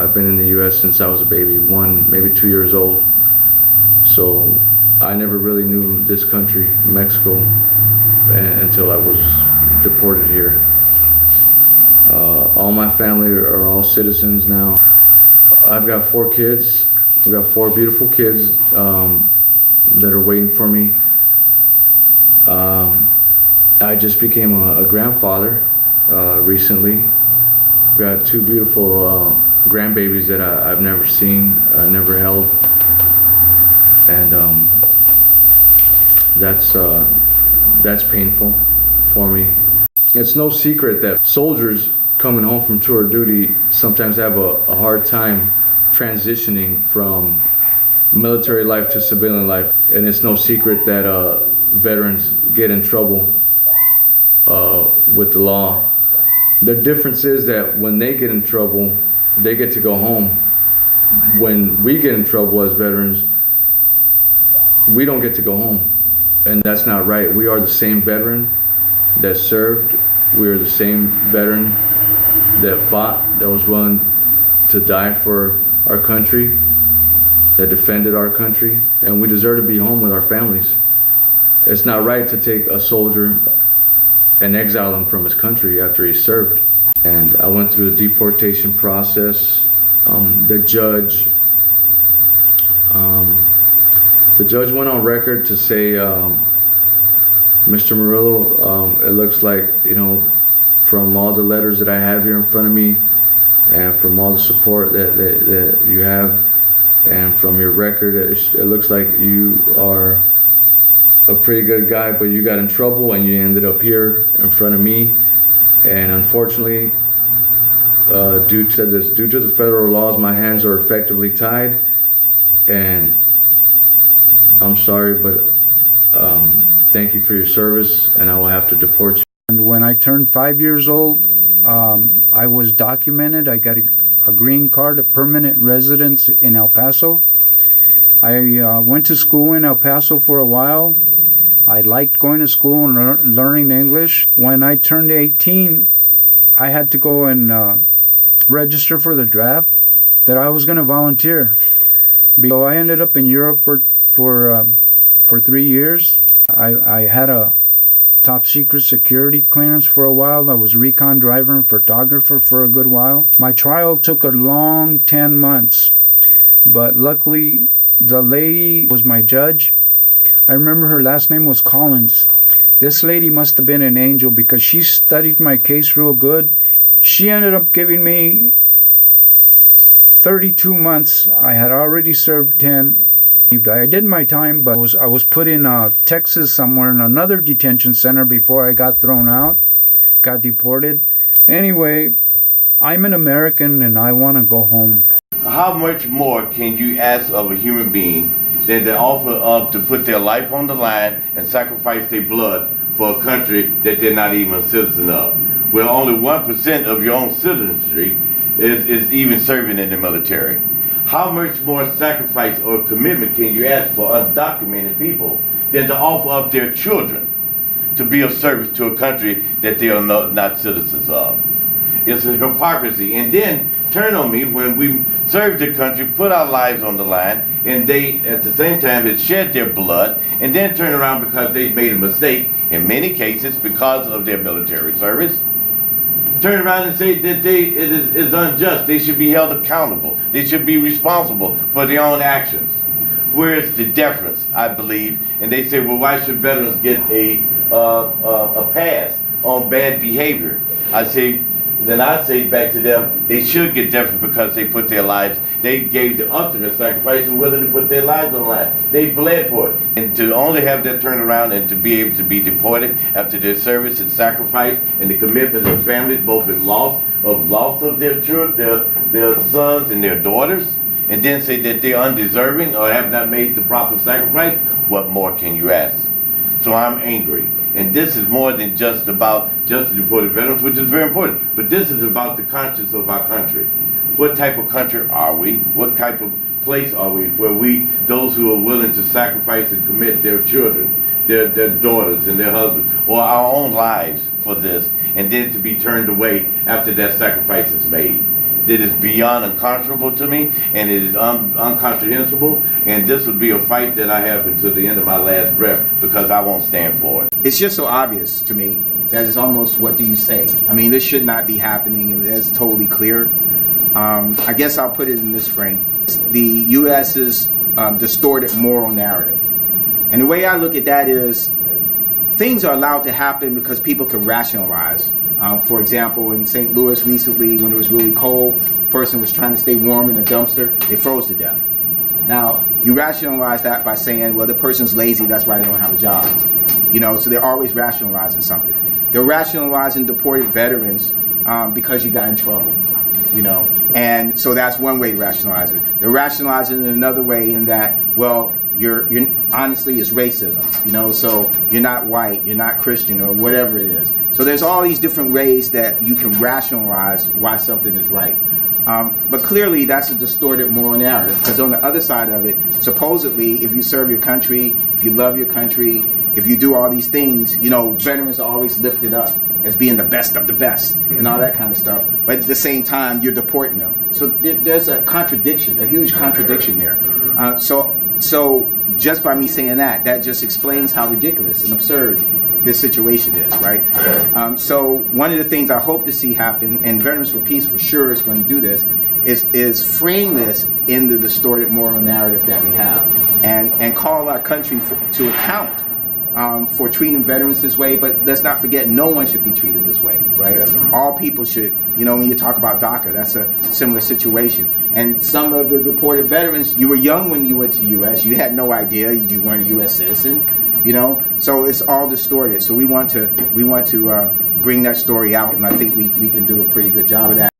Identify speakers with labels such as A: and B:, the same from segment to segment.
A: I've been in the U.S. since I was a baby, maybe 2 years old. So I never really knew this country, Mexico, until I was deported here. All my family are all citizens now. I've got 4 kids. I've got 4 beautiful kids that are waiting for me. I just became a grandfather recently. I've got 2 beautiful grandbabies that I've never seen, never held, and that's painful for me. It's no secret that soldiers coming home from tour of duty sometimes have a hard time transitioning from military life to civilian life, and it's no secret that veterans get in trouble with the law. The difference is that when they get in trouble, they get to go home. When we get in trouble as veterans, we don't get to go home, and that's not right. We are the same veteran that served. We are the same veteran that fought, that was willing to die for our country, that defended our country, and we deserve to be home with our families. It's not right to take a soldier and exile him from his country after he served. And I went through the deportation process. The judge went on record to say, Mr. Murillo, it looks like, from all the letters that I have here in front of me, and from all the support that you have, and from your record, it looks like you are a pretty good guy, but you got in trouble and you ended up here in front of me. And unfortunately, due to the federal laws, my hands are effectively tied, and I'm sorry, but thank you for your service, and I will have to deport you.
B: And when I turned 5 years old, I was documented. I got a green card, a permanent residence in El Paso. I went to school in El Paso for a while. I liked going to school and learning English. When I turned 18, I had to go and register for the draft that I was going to volunteer. So I ended up in Europe for 3 years. I had a top secret security clearance for a while. I was recon driver and photographer for a good while. My trial took a long 10 months, but luckily the lady was my judge. I remember her last name was Collins. This lady must have been an angel because she studied my case real good. She ended up giving me 32 months. I had already served 10. I did my time, but I was put in Texas somewhere in another detention center before I got thrown out, got deported. Anyway, I'm an American and I want to go home.
C: How much more can you ask of a human being than to offer up to put their life on the line and sacrifice their blood for a country that they're not even a citizen of? Where only 1% of your own citizenry is even serving in the military. How much more sacrifice or commitment can you ask for undocumented people than to offer up their children to be of service to a country that they are not citizens of? It's a hypocrisy. And then turn on me when we serve the country, put our lives on the line, and they at the same time had shed their blood, and then turn around because they've made a mistake, in many cases because of their military service, turn around and say that it is unjust. They should be held accountable. They should be responsible for their own actions. Where's the deference, I believe? And they say, well, why should veterans get a pass on bad behavior? I say back to them, they should get deference because they put their lives, they gave the ultimate sacrifice and willing to put their lives on the line. They bled for it. And to only have that turn around and to be able to be deported after their service and sacrifice and the commitment of families, both in loss of their children, their sons and their daughters, and then say that they're undeserving or have not made the proper sacrifice, what more can you ask? So I'm angry. And this is more than just about just the deported veterans, which is very important, but this is about the conscience of our country. What type of country are we? What type of place are we where those who are willing to sacrifice and commit their children, their daughters and their husbands, or our own lives for this, and then to be turned away after that sacrifice is made? that is beyond unconscionable to me, and it is uncomprehensible, and this will be a fight that I have until the end of my last breath, because I won't stand for it.
D: It's just so obvious to me that it's almost, what do you say? I mean, this should not be happening, and it's totally clear. I guess I'll put it in this frame. The U.S.'s distorted moral narrative. And the way I look at that is, things are allowed to happen because people can rationalize. For example, in St. Louis recently, when it was really cold, a person was trying to stay warm in a dumpster, they froze to death. Now, you rationalize that by saying, well, the person's lazy, that's why they don't have a job. You know, so they're always rationalizing something. They're rationalizing deported veterans because you got in trouble, you know. And so that's one way to rationalize it. They're rationalizing it another way in that, well, you're honestly, it's racism, you know, so you're not white, you're not Christian, or whatever it is. So there's all these different ways that you can rationalize why something is right. But clearly that's a distorted moral narrative, because on the other side of it, supposedly, if you serve your country, if you love your country, if you do all these things, you know, veterans are always lifted up as being the best of the best and all that kind of stuff. But at the same time, you're deporting them. So there's a contradiction, a huge contradiction there. So just by me saying that, that just explains how ridiculous and absurd this situation is, right? So one of the things I hope to see happen, and Veterans for Peace for sure is going to do this, is frame this in the distorted moral narrative that we have, and call our country to account for treating veterans this way. But let's not forget, no one should be treated this way, right? Yeah. All people should, you know, when you talk about DACA, that's a similar situation. And some of the deported veterans, you were young when you went to the U.S., you had no idea, you weren't a U.S. citizen, you know, so it's all distorted. So we want to bring that story out, and I think we can do a pretty good job of that.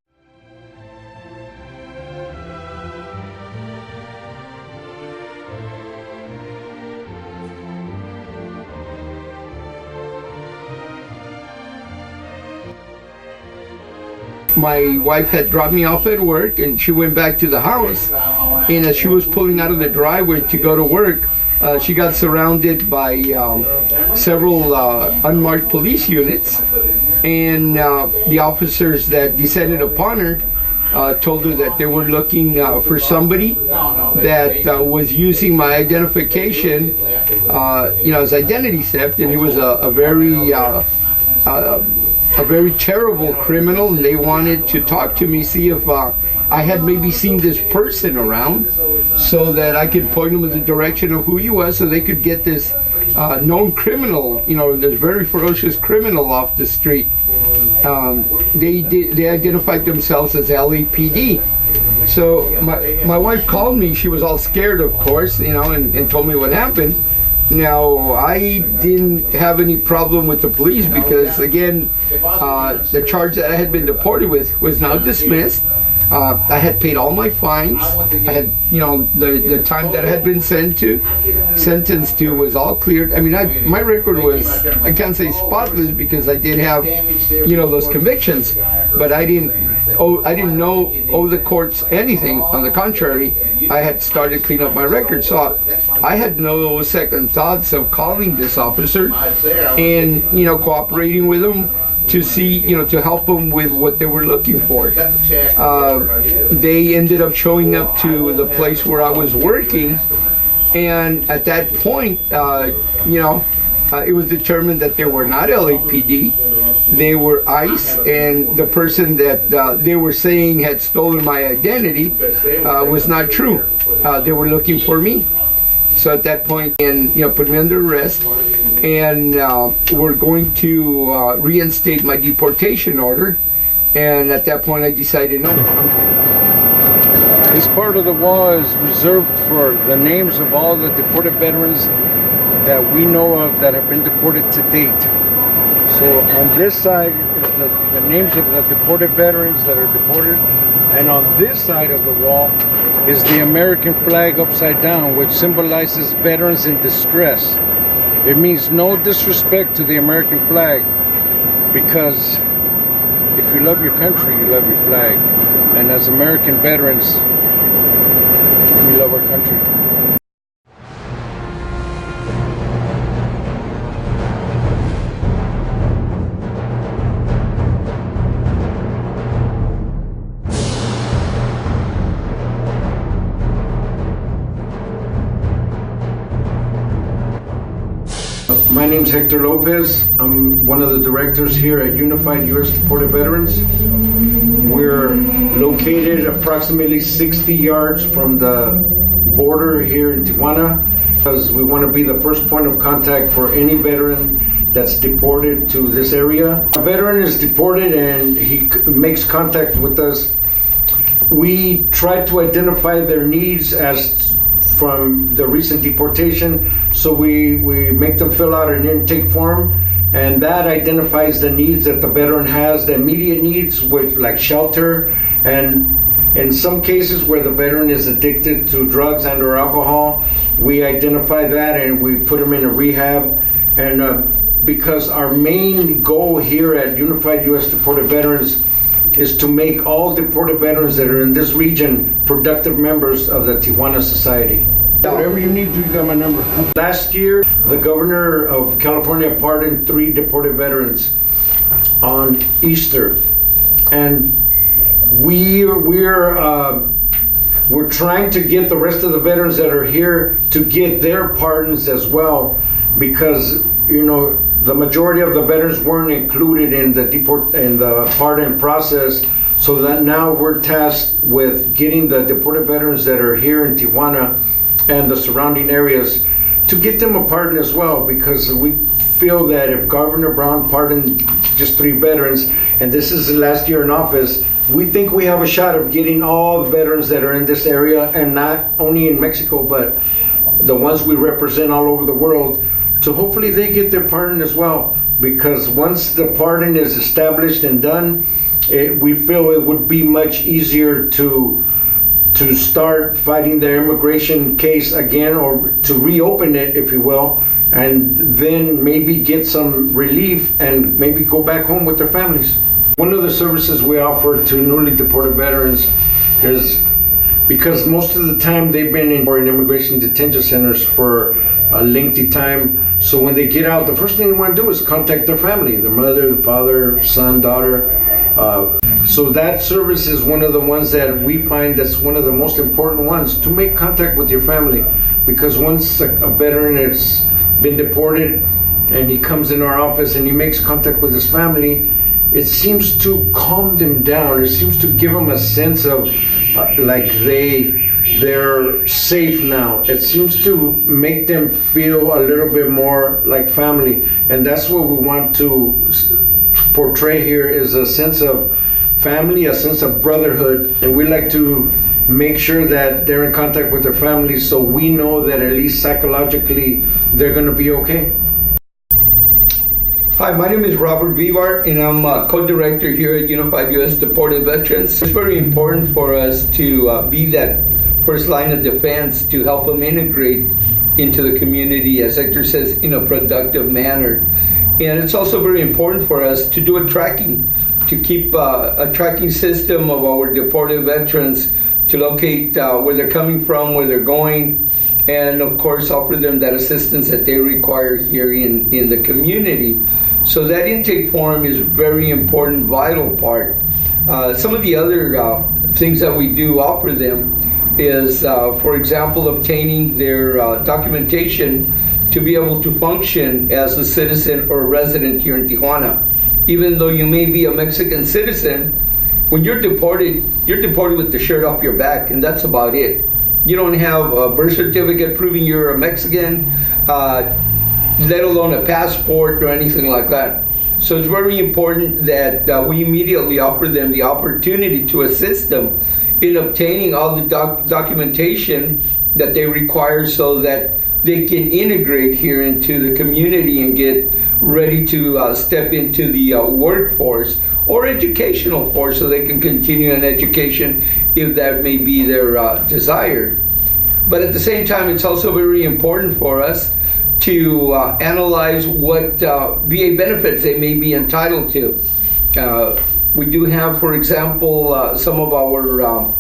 E: My wife had dropped me off at work, and she went back to the house, and as she was pulling out of the driveway to go to work, she got surrounded by several unmarked police units, and the officers that descended upon her told her that they were looking for somebody that was using my identification, you know, as identity theft, and he was a very terrible criminal, and they wanted to talk to me, see if I had maybe seen this person around, so that I could point them in the direction of who he was, so they could get this known criminal, you know, this very ferocious criminal off the street. They identified themselves as LAPD. So my wife called me. She was all scared, of course, you know, and told me what happened. Now, I didn't have any problem with the police because, again, the charge that I had been deported with was now dismissed. I had paid all my fines. I had, you know, the time that I had been sentenced to was all cleared. I mean, my record was, I can't say spotless because I did have, you know, those convictions, but I didn't owe the courts anything. On the contrary, I had started to clean up my record. So I had no second thoughts of calling this officer and, you know, cooperating with him to see, you know, to help them with what they were looking for. They ended up showing up to the place where I was working, and at that point, you know, it was determined that they were not LAPD. They were ICE, and the person that they were saying had stolen my identity was not true. They were looking for me. So at that point, and, you know, put me under arrest, and we're going to reinstate my deportation order. And at that point, I decided no.
B: This part of the wall is reserved for the names of all the deported veterans that we know of that have been deported to date. So on this side is the names of the deported veterans that are deported, and on this side of the wall is the American flag upside down, which symbolizes veterans in distress. It means no disrespect to the American flag, because if you love your country, you love your flag. And as American veterans, we love our country.
F: name's Hector Lopez. I'm one of the directors here at Unified U.S. Deported Veterans. We're located approximately 60 yards from the border here in Tijuana, because we want to be the first point of contact for any veteran that's deported to this area. A veteran is deported and he makes contact with us. We try to identify their needs as from the recent deportation, so we make them fill out an intake form, and that identifies the needs that the veteran has, the immediate needs, with like shelter, and in some cases where the veteran is addicted to drugs and or alcohol, we identify that and we put them in a rehab. And because our main goal here at Unified U.S. Deported Veterans is to make all deported veterans that are in this region productive members of the Tijuana society. Whatever you need, you got my number. Last year, the governor of California pardoned 3 deported veterans on Easter, and we're trying to get the rest of the veterans that are here to get their pardons as well, because the majority of the veterans weren't included in the pardon process. So that now we're tasked with getting the deported veterans that are here in Tijuana and the surrounding areas to get them a pardon as well, because we feel that if Governor Brown pardoned just 3 veterans, and this is the last year in office, we think we have a shot of getting all the veterans that are in this area, and not only in Mexico, but the ones we represent all over the world, so hopefully they get their pardon as well. Because once the pardon is established and done, we feel it would be much easier to start fighting their immigration case again, or to reopen it, if you will, and then maybe get some relief and maybe go back home with their families. One of the services we offer to newly deported veterans is, because most of the time they've been in immigration detention centers for a lengthy time, so when they get out, the first thing they want to do is contact their family, their mother, the father, son, daughter. So that service is one of the ones that we find that's one of the most important ones, to make contact with your family. Because once a veteran has been deported and he comes in our office and he makes contact with his family, it seems to calm them down. It seems to give them a sense of like they're safe now. It seems to make them feel a little bit more like family. And that's what we want to portray here, is a sense of family, a sense of brotherhood. And we like to make sure that they're in contact with their families, so we know that at least psychologically they're going to be okay.
E: Hi, my name is Robert Vivar, and I'm co-director here at Unified U.S. Deported Veterans. It's very important for us to be that first line of defense to help them integrate into the community, as Hector says, in a productive manner. And it's also very important for us to do a tracking, to keep a tracking system of our deported veterans, to locate where they're coming from, where they're going, and of course offer them that assistance that they require here in the community. So that intake form is a very important, vital part. Some of the other things that we do offer them is, for example, obtaining their documentation to be able to function as a citizen or a resident here in Tijuana. Even though you may be a Mexican citizen, when you're deported with the shirt off your back, and that's about it. You don't have a birth certificate proving you're a Mexican, let alone a passport or anything like that. So it's very important that we immediately offer them the opportunity to assist them in obtaining all the documentation that they require, so that they can integrate here into the community and get ready to step into the workforce or educational force, so they can continue an education if that may be their desire. But at the same time, it's also very important for us to analyze what VA benefits they may be entitled to. We do have, for example, some of our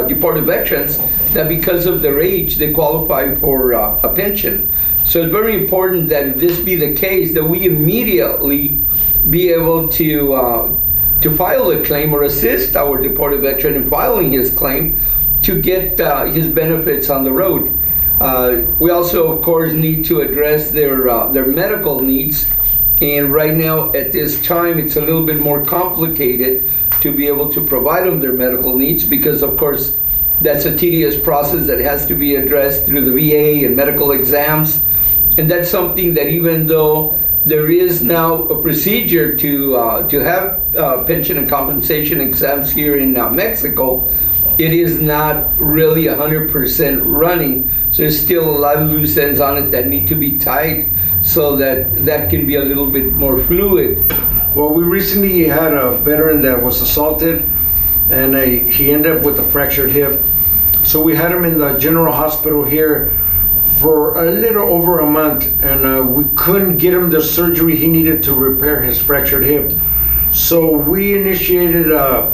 E: deported veterans that because of their age, they qualify for a pension. So it's very important that if this be the case, that we immediately be able to file a claim or assist our deported veteran in filing his claim to get his benefits on the road. We also, of course, need to address their medical needs. And right now, at this time, it's a little bit more complicated to be able to provide them their medical needs because, of course, that's a tedious process that has to be addressed through the VA and medical exams. And that's something that even though there is now a procedure to have pension and compensation exams here in Mexico, it is not really 100% running. So there's still a lot of loose ends on it that need to be tied so that can be a little bit more fluid.
F: Well, we recently had a veteran that was assaulted and he ended up with a fractured hip. So we had him in the general hospital here for a little over a month, and we couldn't get him the surgery he needed to repair his fractured hip. So we initiated a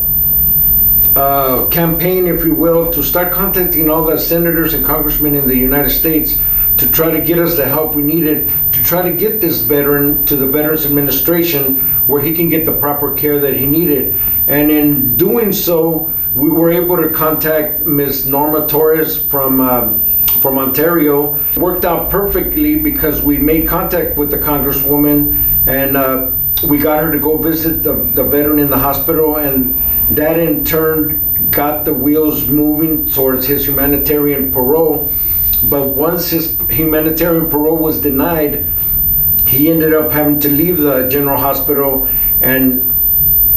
F: campaign, if you will, to start contacting all the senators and congressmen in the United States to try to get us the help we needed to try to get this veteran to the Veterans Administration where he can get the proper care that he needed. And in doing so, we were able to contact Ms. Norma Torres from Ontario. It worked out perfectly because we made contact with the Congresswoman and we got her to go visit the veteran in the hospital, and that in turn got the wheels moving towards his humanitarian parole. But once his humanitarian parole was denied, he ended up having to leave the general hospital, and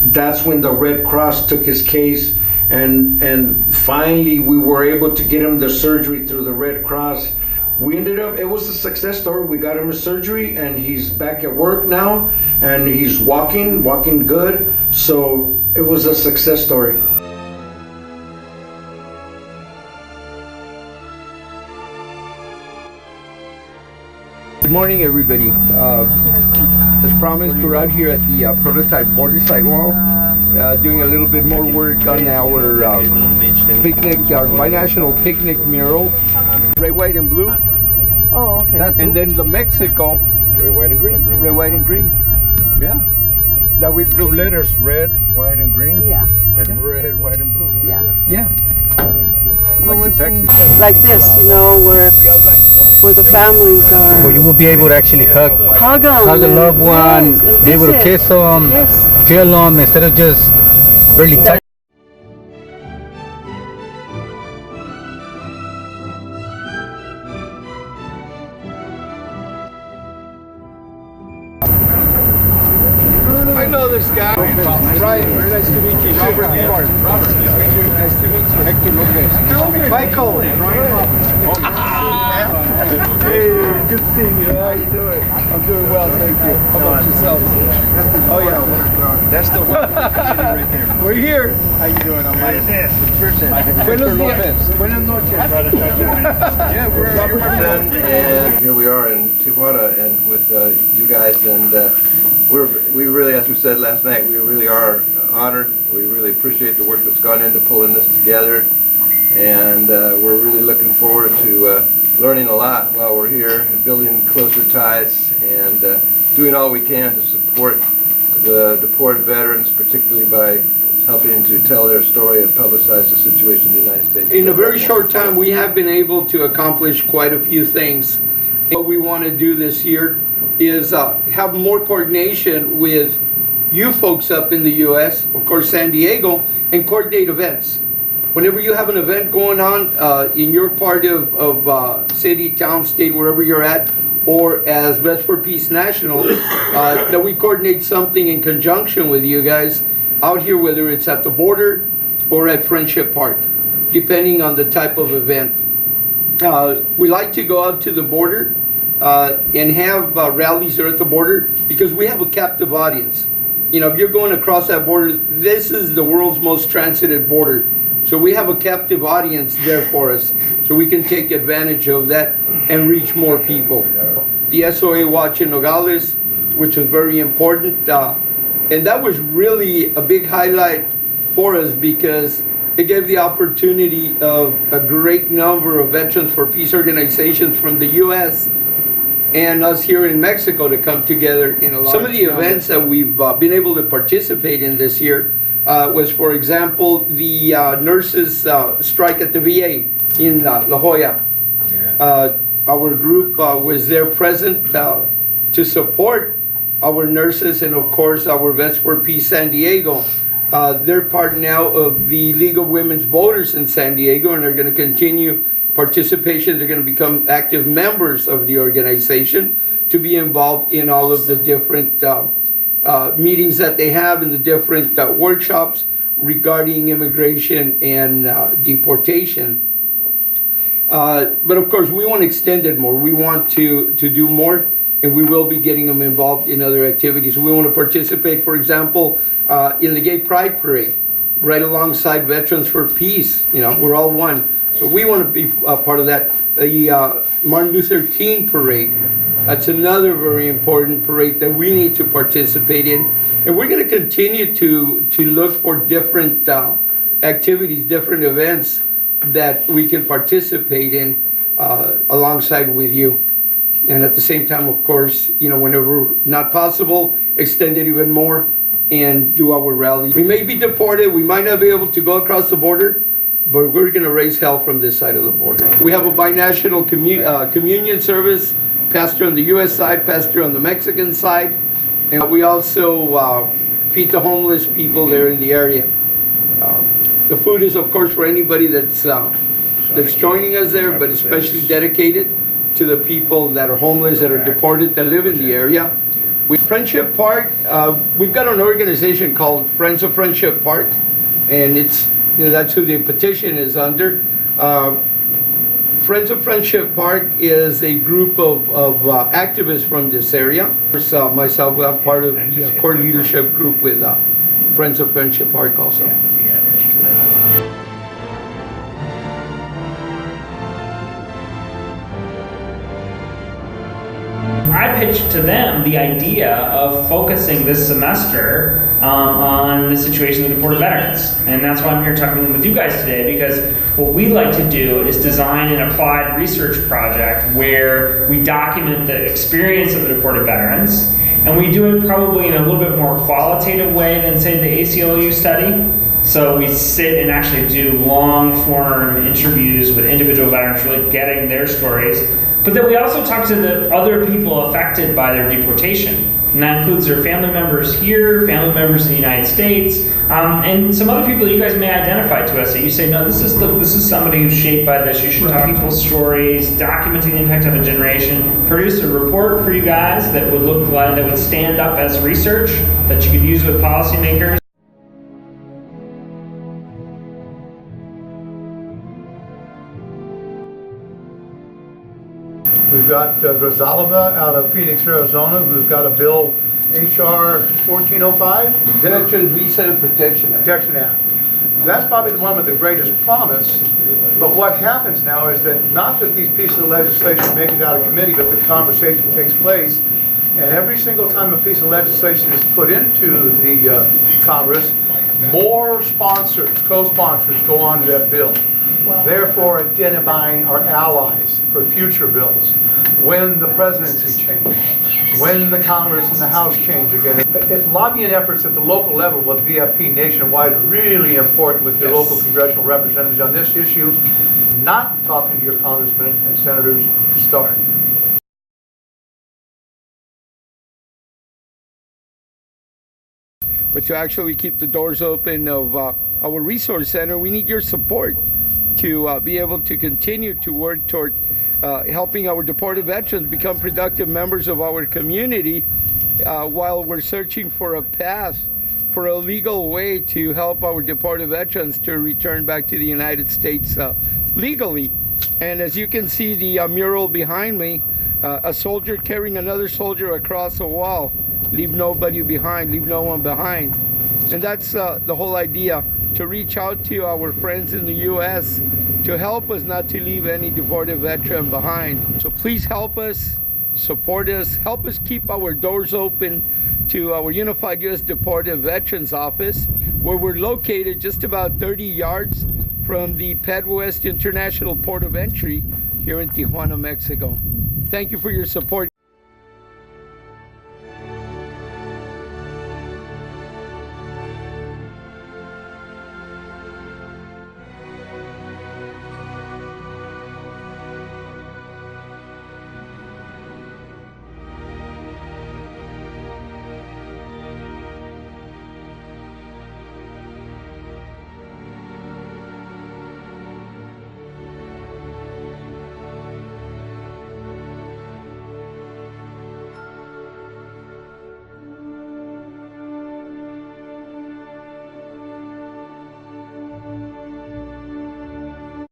F: that's when the Red Cross took his case, and finally we were able to get him the surgery through the Red Cross. We ended up, it was a success story. We got him a surgery and he's back at work now, and he's walking good. So it was a success story.
E: Good morning, everybody. As promised, we're out here at the prototype border sidewall, doing a little bit more work on our picnic, our binational picnic mural, red, white, and blue.
G: Oh, okay.
E: And then the Mexico,
F: Red, white, and green.
E: red, white, and green.
F: Yeah.
E: That we drew.
F: Letters, red, white, and green.
G: Yeah.
F: And red, white, and blue.
G: Yeah.
E: Yeah.
G: Like this, you know, where the families are.
H: Where you will be able to actually hug
G: Hug
H: a loved one,
G: yes, and
H: be able to
G: visit.
H: kiss them,
G: Yes.
H: feel them, instead of just really touching.
E: I know this guy. Ryan, very nice to meet you. Robert. Nice to meet you. Hector Lopez. Michael. Hey, good seeing you. How you doing? I'm doing well, thank you. How about yourself? Oh yeah. That's the one right there. We're here. How you doing? I'm Mike. Buenos días. Buenas noches.
I: Yeah, we're and here we are in Tijuana and with you guys, and we really, as we said last night, we really are honored. We really appreciate the work that's gone into pulling this together, and we're really looking forward to learning a lot while we're here and building closer ties and doing all we can to support the deported veterans, particularly by helping to tell their story and publicize the situation in the United States.
E: In a very short time, we have been able to accomplish quite a few things. What we want to do this year is have more coordination with you folks up in the U.S., of course San Diego, and coordinate events. Whenever you have an event going on in your part of city, town, state, wherever you're at, or as Vets for Peace National, that we coordinate something in conjunction with you guys out here, whether it's at the border or at Friendship Park, depending on the type of event. We like to go out to the border and have rallies there at the border because we have a captive audience. You know, if you're going across that border, this is the world's most transited border. So we have a captive audience there for us, so we can take advantage of that and reach more people. The SOA Watch in Nogales, which was very important, and that was really a big highlight for us because it gave the opportunity of a great number of Veterans for Peace organizations from the U.S. and us here in Mexico to come together in a large Some of the events that we've been able to participate in this year was, for example, the nurses strike at the VA in La Jolla. Our group was there present to support our nurses and of course our Vets for Peace San Diego. They're part now of the League of Women's Voters in San Diego, and they're going to continue participation. They're going to become active members of the organization to be involved in all of the different meetings that they have and the different workshops regarding immigration and deportation. But of course, we want to extend it more. We want to do more, and we will be getting them involved in other activities. We want to participate, for example, in the Gay Pride Parade, right alongside Veterans for Peace. You know, we're all one. So we want to be part of that. The Martin Luther King Parade, that's another very important parade that we need to participate in. And we're going to continue to look for different activities, different events that we can participate in alongside with you. And at the same time, of course, you know, whenever not possible, extend it even more and do our rally. We may be deported, we might not be able to go across the border, but we're going to raise hell from this side of the border. We have a binational communion service, pastor on the U.S. side, pastor on the Mexican side, and we also feed the homeless people there in the area. The food is, of course, for anybody that's joining us there, but especially dedicated to the people that are homeless, that are deported, that live in the area. Friendship Park, we've got an organization called Friends of Friendship Park, and it's, you know, that's who the petition is under. Friends of Friendship Park is a group of activists from this area. Myself, I'm part of the core leadership group with Friends of Friendship Park also.
J: I pitched to them the idea of focusing this semester on the situation of the deported veterans. And that's why I'm here talking with you guys today, because what we like to do is design an applied research project where we document the experience of the deported veterans, and we do it probably in a little bit more qualitative way than, say, the ACLU study. So we sit and actually do long-form interviews with individual veterans, really getting their stories. But then we also talk to the other people affected by their deportation. And that includes their family members here, family members in the United States, and some other people that you guys may identify to us that you say, no, this is somebody who's shaped by this. You should talk people's stories, documenting the impact of a generation, produce a report for you guys that would look like, that would stand up as research that you could use with policymakers.
K: We've got Rosalba out of Phoenix, Arizona, who's got a bill, HR 1405.
E: Veteran Visa and Protection Act.
K: Protection Act. That's probably the one with the greatest promise, but what happens now is that not that these pieces of legislation make it out of committee, but the conversation takes place, and every single time a piece of legislation is put into the Congress, more sponsors, co-sponsors go on to that bill, therefore identifying our allies for future bills. When the presidency changes, when the Congress and the House change again. Lobbying efforts at the local level with VFP nationwide are really important with your local congressional representatives on this issue. Not talking to your congressmen and senators to start.
E: But to actually keep the doors open of our resource center, we need your support to be able to continue to work toward helping our deported veterans become productive members of our community while we're searching for a path, for a legal way to help our deported veterans to return back to the United States legally. And as you can see, the mural behind me, a soldier carrying another soldier across a wall. Leave nobody behind, leave no one behind. And that's the whole idea, to reach out to our friends in the U.S. to help us not to leave any deported veteran behind. So please help us, support us, help us keep our doors open to our Unified U.S. Deported Veterans Office, where we're located just about 30 yards from the Ped West International Port of Entry here in Tijuana, Mexico. Thank you for your support.